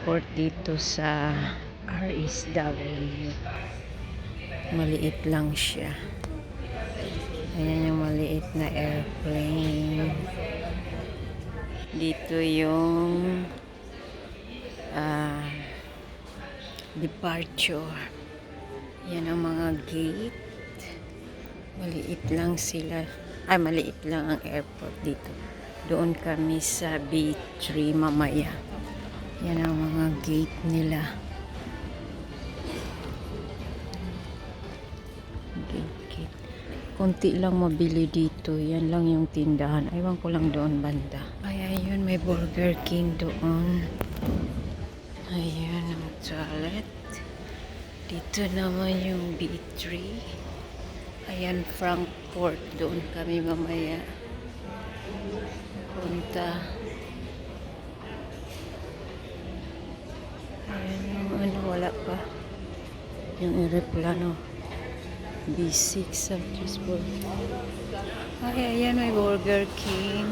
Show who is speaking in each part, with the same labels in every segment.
Speaker 1: airport dito sa RSW. Maliit lang siya. Ayan yung maliit na airplane. Dito yung departure. Yan ang mga gate. Maliit lang sila. Ay, maliit lang ang airport dito. Doon kami sa B3 mamaya. Yan ang mga gate nila. Gate. Konti lang mabili dito. Yan lang yung tindahan. Aywan ko lang doon banda. Ay, ayun. May Burger King doon. Ayun ang toilet. Dito naman yung B3. Ayan, Frankfurt. Doon kami mamaya punta. Ayan yung ano, wala pa. Yung aeroplano. B6 St. Petersburg. Ay, ayan, may Burger King.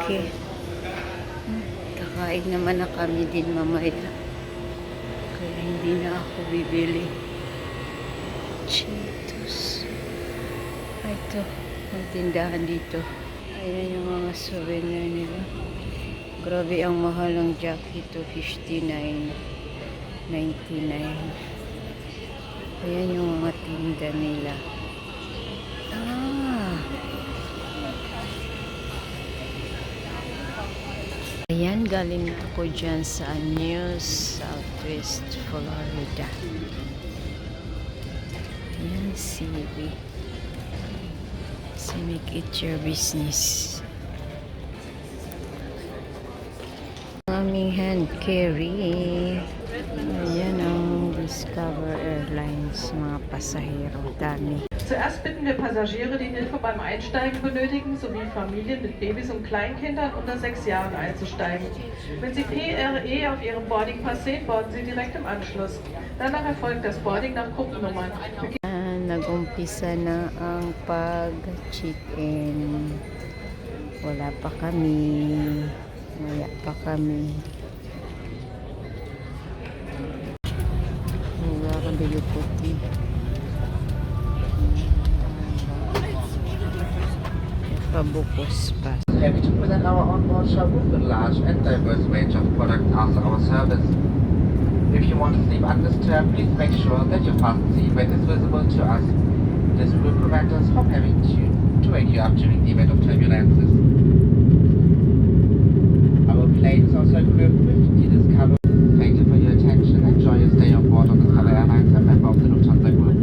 Speaker 1: Okay. Kakain naman na kami din mamaya. Kaya hindi na ako bibili. Cheetos. Ay, ito. Ang tindahan dito. Ayan yung mga souvenir nila. Grabe ang mahal ng jacket ito. $59.99. Ayan yung mga tinda nila. Ayan, galing na ako dyan sa New Southwest Florida. Ayan, CV. So make it your business. Aming hand carry. Ayan ang Discover Airlines, mga pasahero. Dami.
Speaker 2: Zuerst bitten wir Passagiere, die Hilfe beim Einsteigen benötigen, sowie Familien mit Babys und Kleinkindern unter 6 Jahren einzusteigen. Wenn Sie PRE auf Ihrem Boardingpass sehen, boarden Sie direkt im Anschluss. Danach erfolgt das Boarding nach Gruppennummern.
Speaker 1: Nag-umpisa na ang pag-check-in. Wala pa kami. Wala ka biluputi. Pabukos pa.
Speaker 3: Happy to present our onboard showroom with a large and diverse range of products after our service. If you want to sleep undisturbed, please make sure that your fasten seatbelt is visible to us. This will prevent us from having to wake you up during the event of turbulences. Our plane is also equipped with the Discover. Thank you for your attention. Enjoy your stay on board on Discover Airlines, a member of the Lufthansa Group.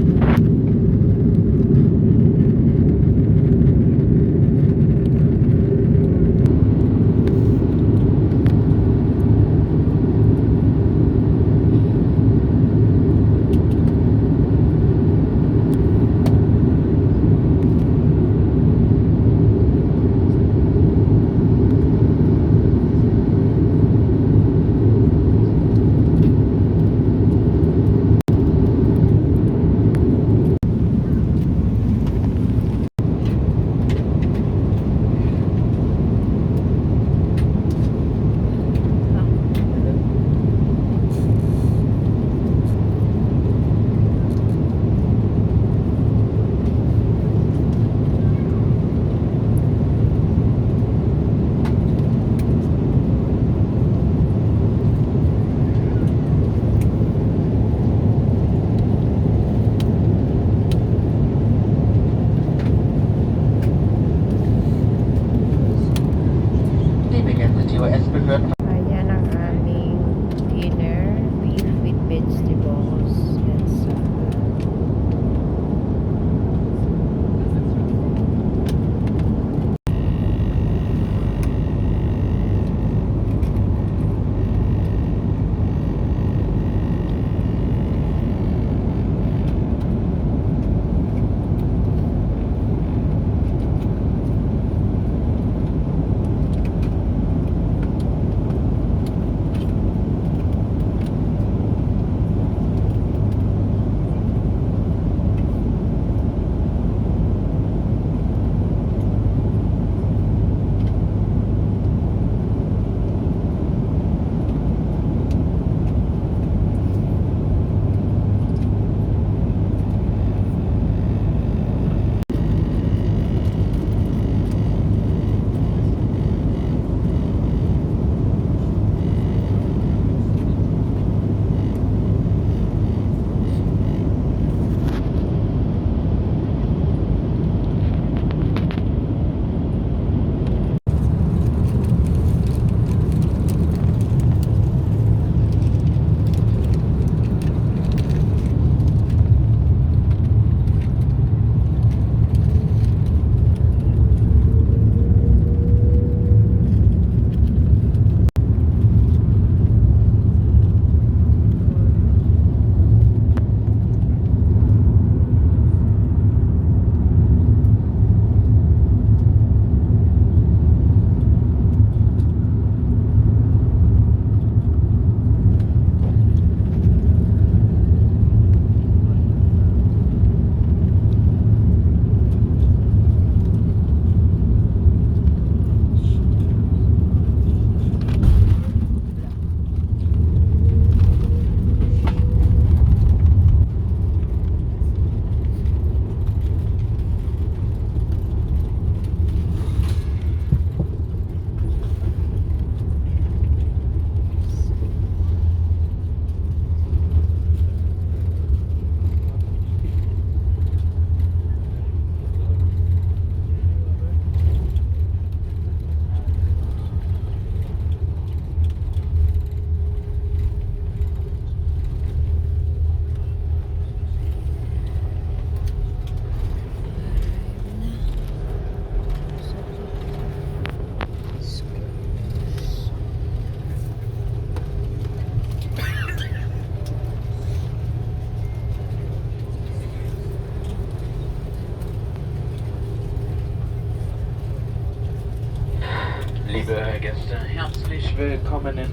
Speaker 4: Herzlich willkommen in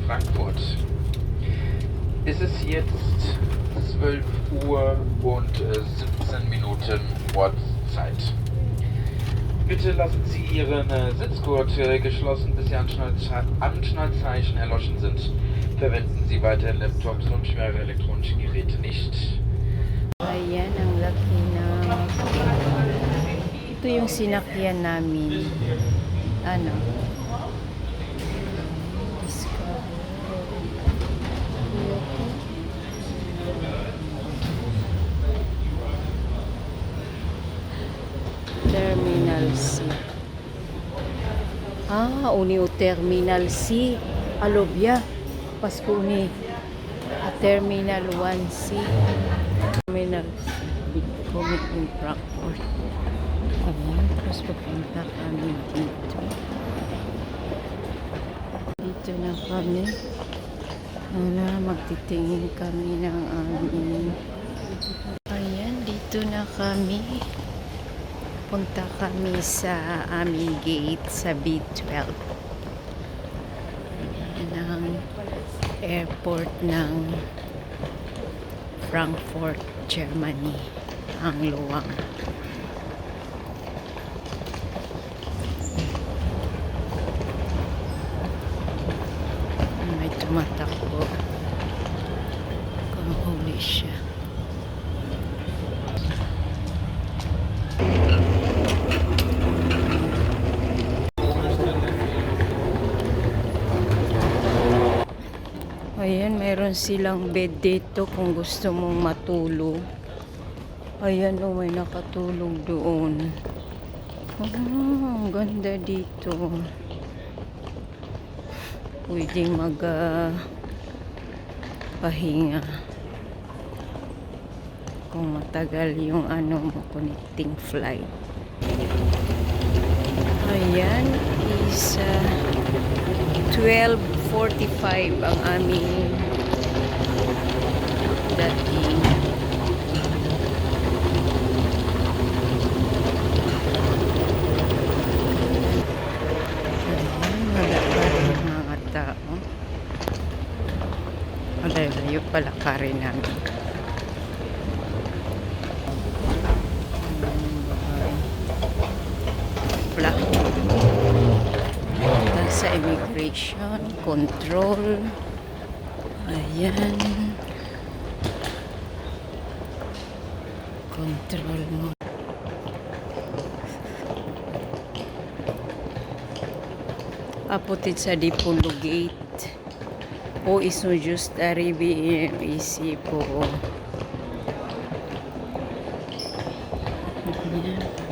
Speaker 4: Frankfurt. Es ist jetzt 12 Uhr und 17 Minuten Ortszeit. Bitte lassen Sie Ihren Sitzgurt geschlossen, bis die Anschnallzeichen erloschen sind. Verwenden Sie weiterhin Laptops und schwere elektronische Geräte nicht.
Speaker 1: Ayan, ang laki na. Ito yung sinakyan namin. Ano? Terminal C. Uni o Terminal C. Alobya. Pasko ni Terminal 1C. Terminal Big Comic in Frankfurt. Ayan, tapos papunta kami dito. Dito na kami. Magtitingin kami ng aming. Ayan, dito na kami. Punta kami sa aming gate sa B12 ng airport ng Frankfurt, Germany, ang luwang. May tumatakbo. Kung huli siya. Ayan, mayroon silang bed dito kung gusto mong matulog. Ayan, may nakatulog doon. Ang ganda dito. Pwedeng pahinga. Kung matagal yung connecting flight. Ayan, is 12:45 ang aming dating. Wala pa rin mga tao. Malayo pala ka rin namin. Wala. Sa immigration, control. Ayan. Control mo. Aputit sa Dipolo Gate. O iso just arrivi ici po. Ayan.